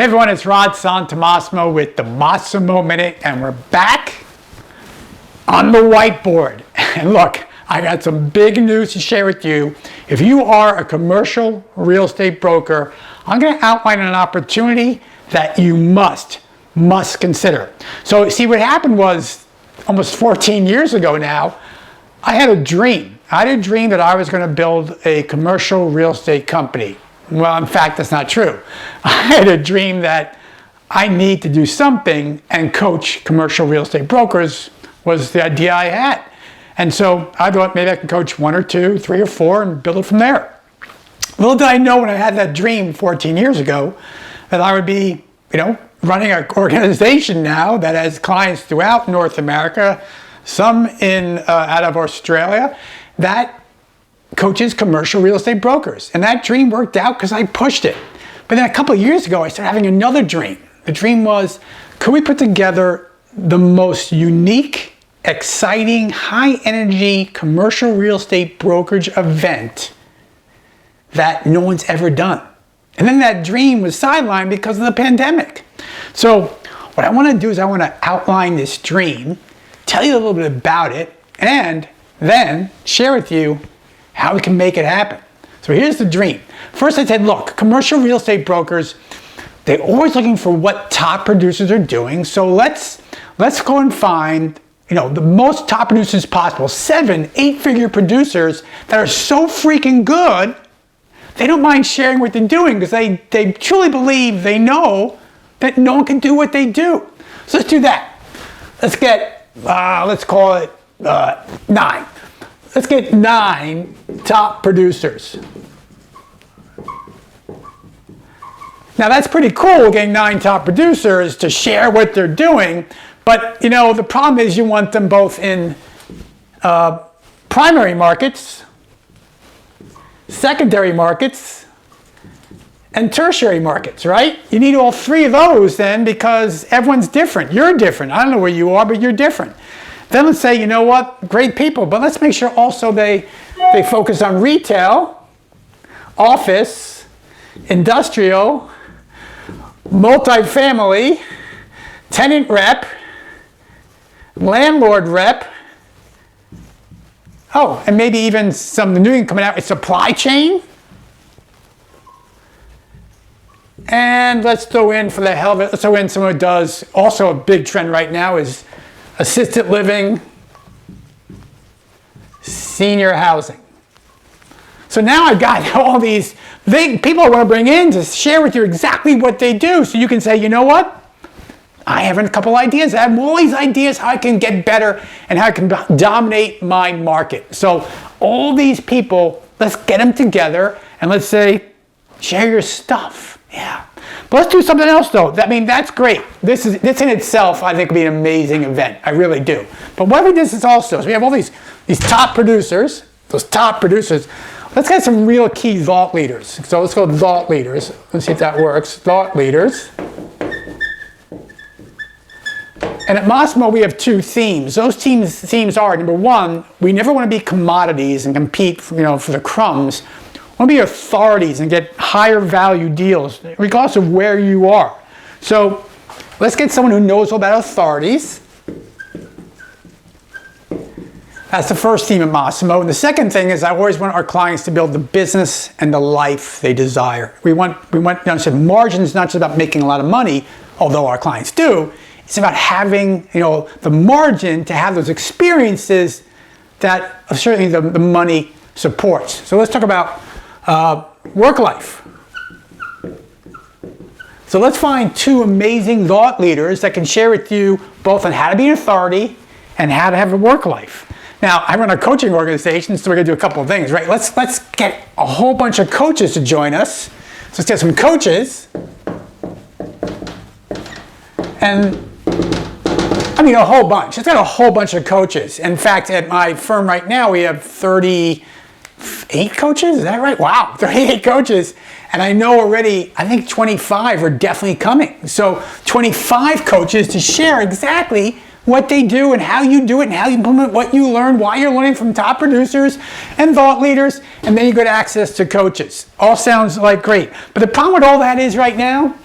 Hey everyone, it's Rod Santomassimo with the Massimo Minute, and we're back on the whiteboard. And look, I got some big news to share with you. If you are a commercial real estate broker, I'm going to outline an opportunity that you must consider. So see, what happened was almost 14 years ago now, I had a dream. I had a dream that I was going to build a commercial real estate company. Well, in fact, that's not true. I had a dream that I need to do something, and coach commercial real estate brokers was the idea I had. And so I thought maybe I can coach 1 or 2, 3 or 4 and build it from there. Little did I know when I had that dream 14 years ago that I would be, running an organization now that has clients throughout North America, some out of Australia, that coaches commercial real estate brokers. And that dream worked out because I pushed it. But then a couple of years ago, I started having another dream. The dream was, could we put together the most unique, exciting, high energy commercial real estate brokerage event that no one's ever done? And then that dream was sidelined because of the pandemic. So what I want to do is I want to outline this dream, tell you a little bit about it, and then share with you how we can make it happen. So here's the dream. First I said, look, commercial real estate brokers, they're always looking for what top producers are doing. So let's go and find, the most top producers possible, 7, 8-figure producers that are so freaking good, they don't mind sharing what they're doing because they truly believe, they know that no one can do what they do. So let's do that. Let's get, let's call it 9. Let's get 9 top producers. Now that's pretty cool, getting 9 top producers to share what they're doing, but the problem is you want them both in primary markets, secondary markets, and tertiary markets, right? You need all 3 of those then because everyone's different. You're different. I don't know where you are, but you're different. Then let's say, great people, but let's make sure also they focus on retail, office, industrial, multifamily, tenant rep, landlord rep, and maybe even some new thing coming out is supply chain. And let's throw in, for the hell of it, let's throw in someone who does, also a big trend right now is assisted living, senior housing. So now I've got all these people I want to bring in to share with you exactly what they do. So you can say, you know what? I have a couple ideas. I have all these ideas how I can get better and how I can dominate my market. So all these people, let's get them together and let's say, share your stuff. Yeah. But let's do something else though. That's great. This in itself, I think, would be an amazing event. I really do. But what if we do this also? So we have all these top producers, those top producers. Let's get some real key thought leaders. So let's go thought leaders. Let's see if that works. Thought leaders. And at Massimo, we have 2 themes. Those themes are, number 1, we never want to be commodities and compete for the crumbs. We want to be authorities and get higher value deals, regardless of where you are. So let's get someone who knows all about authorities. That's the first theme of Massimo. And the second thing is I always want our clients to build the business and the life they desire. We want margin is not just about making a lot of money, although our clients do. It's about having the margin to have those experiences that certainly the money supports. So let's talk about work life. So let's find 2 amazing thought leaders that can share with you both on how to be an authority and how to have a work life. Now, I run a coaching organization, so we're going to do a couple of things, right? Let's get a whole bunch of coaches to join us. So let's get some coaches. And a whole bunch. It's got a whole bunch of coaches. In fact, at my firm right now, we have 38 coaches. Is that right? Wow, 38 coaches. And I know already, I think 25 are definitely coming. So 25 coaches to share exactly what they do and how you do it and how you implement what you learn, why you're learning from top producers and thought leaders, and then you get access to coaches. All sounds like great. But the problem with all that is right now,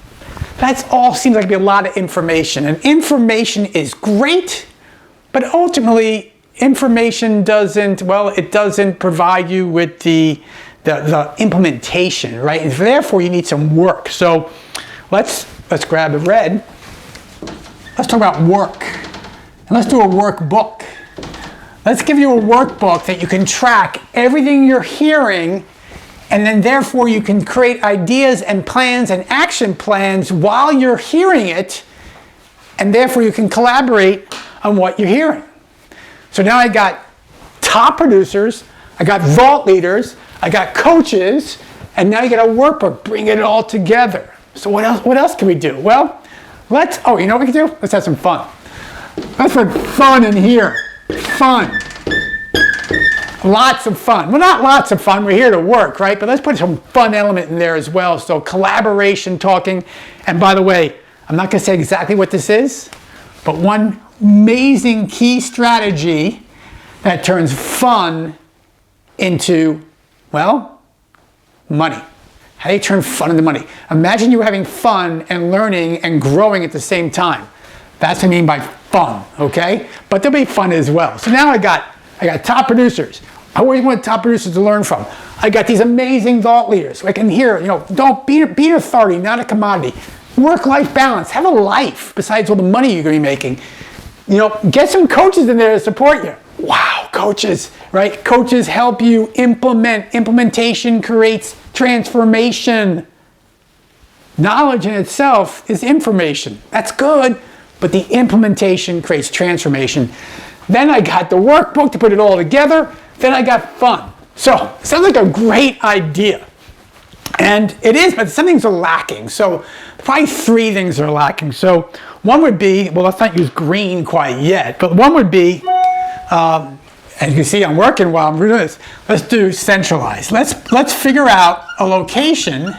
That all seems like to be a lot of information. And information is great, but ultimately, information doesn't provide you with the implementation, right? And therefore, you need some work. So let's grab a red. Let's talk about work. And let's do a workbook. Let's give you a workbook that you can track everything you're hearing, and then therefore you can create ideas and plans and action plans while you're hearing it, and therefore you can collaborate on what you're hearing. So now I got top producers, I got thought leaders, I got coaches, and now you got a workbook, bring it all together. So what else can we do? Well, you know what we can do? Let's have some fun. Let's put fun in here. Fun. Lots of fun. Well, not lots of fun. We're here to work, right? But let's put some fun element in there as well. So collaboration, talking. And by the way, I'm not going to say exactly what this is, but one amazing key strategy that turns fun into, well, money. How do you turn fun into money? Imagine you were having fun and learning and growing at the same time. That's what I mean by fun, okay? But there'll be fun as well. So now I got top producers. I always want top producers to learn from. I got these amazing thought leaders. So I can hear, don't be an authority, not a commodity. Work-life balance. Have a life besides all the money you're going to be making. Get some coaches in there to support you. Wow, coaches, right? Coaches help you implement. Implementation creates transformation. Knowledge in itself is information. That's good, but the implementation creates transformation. Then I got the workbook to put it all together. Then I got fun. So, it sounds like a great idea. And it is, but some things are lacking. So, probably 3 things are lacking. So, one would be, well, let's not use green quite yet, but one would be, and you can see I'm working while I'm doing this. Let's do centralized. Let's figure out a location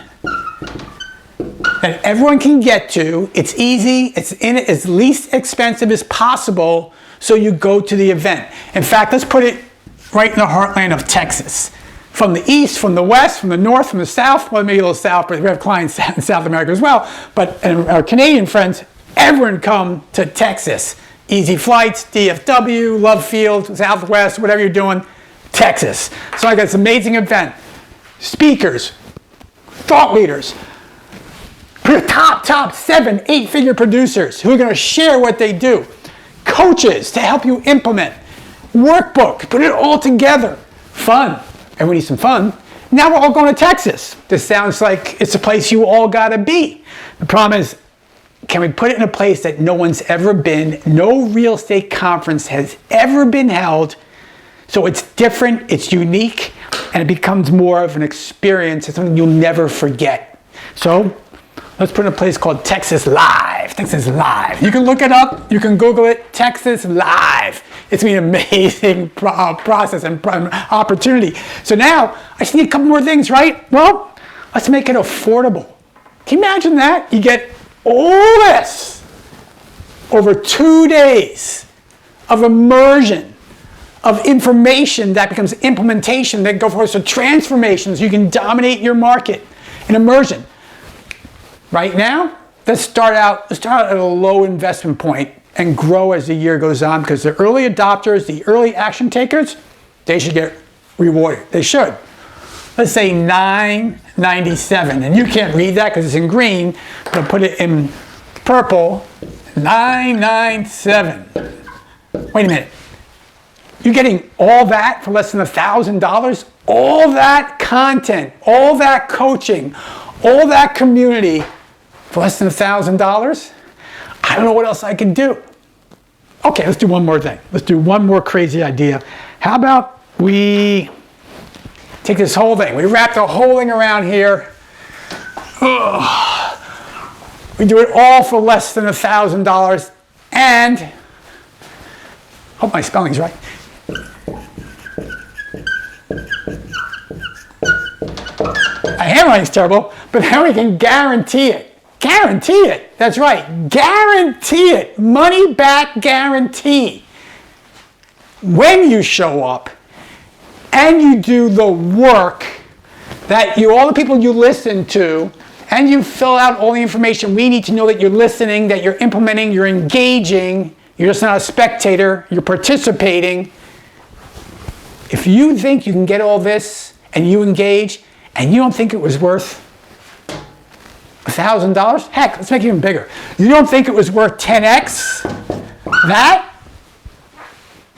that everyone can get to. It's easy. It's in it as least expensive as possible. So you go to the event. In fact, let's put it right in the heartland of Texas. From the east, from the west, from the north, from the south. Well, maybe a little south, but we have clients in South America as well. But our Canadian friends, everyone come to Texas. Easy flights, DFW, Love Field, Southwest, whatever you're doing, Texas. So I got this amazing event. Speakers, thought leaders, top 7, 8-figure producers who are going to share what they do. Coaches to help you implement. Workbook, put it all together. Fun. Everyone needs some fun. Now we're all going to Texas. This sounds like it's a place you all got to be. The problem is, can we put it in a place that no one's ever been? No real estate conference has ever been held. So it's different, it's unique, and it becomes more of an experience. It's something you'll never forget. So let's put in a place called Texas Live. Texas Live. You can look it up. You can Google it. Texas Live. It's going to be an amazing process and opportunity. So now I just need a couple more things, right? Well, let's make it affordable. Can you imagine that? You get all this over 2 days of immersion, of information that becomes implementation, that go forward to transformation so you can dominate your market in immersion. Right now, let's start out at a low investment point and grow as the year goes on, because the early adopters, the early action takers, they should get rewarded. They should. Let's say $9.97, and you can't read that because it's in green, but I'll put it in purple. $9.97. Wait a minute. You're getting all that for less than $1,000? All that content, all that coaching, all that community for less than $1,000? I don't know what else I can do. Okay, let's do one more thing. Let's do one more crazy idea. How about we take this whole thing. We wrap the whole thing around here. We do it all for less than $1,000. And, hope my spelling's right. My handwriting's terrible, but then we can guarantee it. Guarantee it. That's right. Guarantee it. Money back guarantee. When you show up and you do the work that all the people you listen to and you fill out all the information we need to know that you're listening, that you're implementing, you're engaging, you're just not a spectator, you're participating. If you think you can get all this and you engage and you don't think it was worth $1,000, heck, let's make it even bigger. You don't think it was worth 10x that,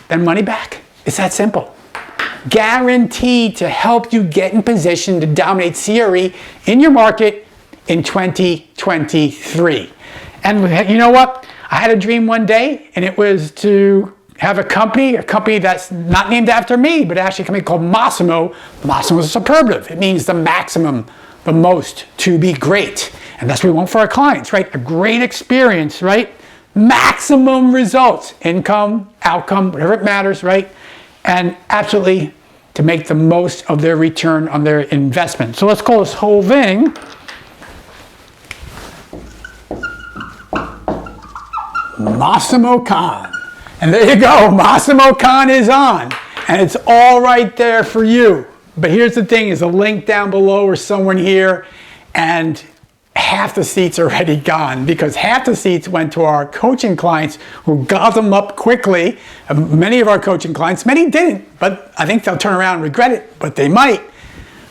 then money back. It's that simple. Guaranteed to help you get in position to dominate CRE in your market in 2023. And you know what? I had a dream one day, and it was to have a company that's not named after me, but actually a company called Massimo. Massimo is a superlative. It means the maximum, the most, to be great. And that's what we want for our clients, right? A great experience, right? Maximum results, income, outcome, whatever it matters, right? And absolutely to make the most of their return on their investment. So let's call this whole thing MassimoCon. And there you go, MassimoCon is on. And it's all right there for you. But here's the thing, is a link down below or somewhere here, and half the seats are already gone because half the seats went to our coaching clients who got them up quickly. Many of our coaching clients, many didn't, but I think they'll turn around and regret it, but they might.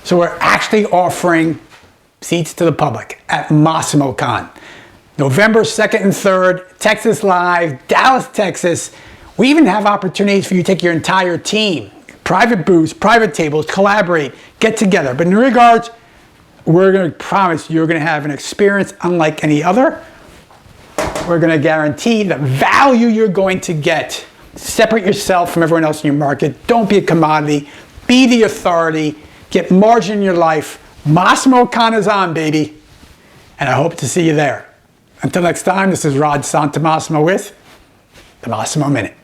So we're actually offering seats to the public at MassimoCon. November 2nd and 3rd, Texas Live, Dallas, Texas. We even have opportunities for you to take your entire team. Private booths, private tables, collaborate, get together. But in regards, we're going to promise you're going to have an experience unlike any other. We're going to guarantee the value you're going to get. Separate yourself from everyone else in your market. Don't be a commodity. Be the authority. Get margin in your life. MassimoCon is on, baby. And I hope to see you there. Until next time, this is Rod Santamassimo with the Massimo Minute.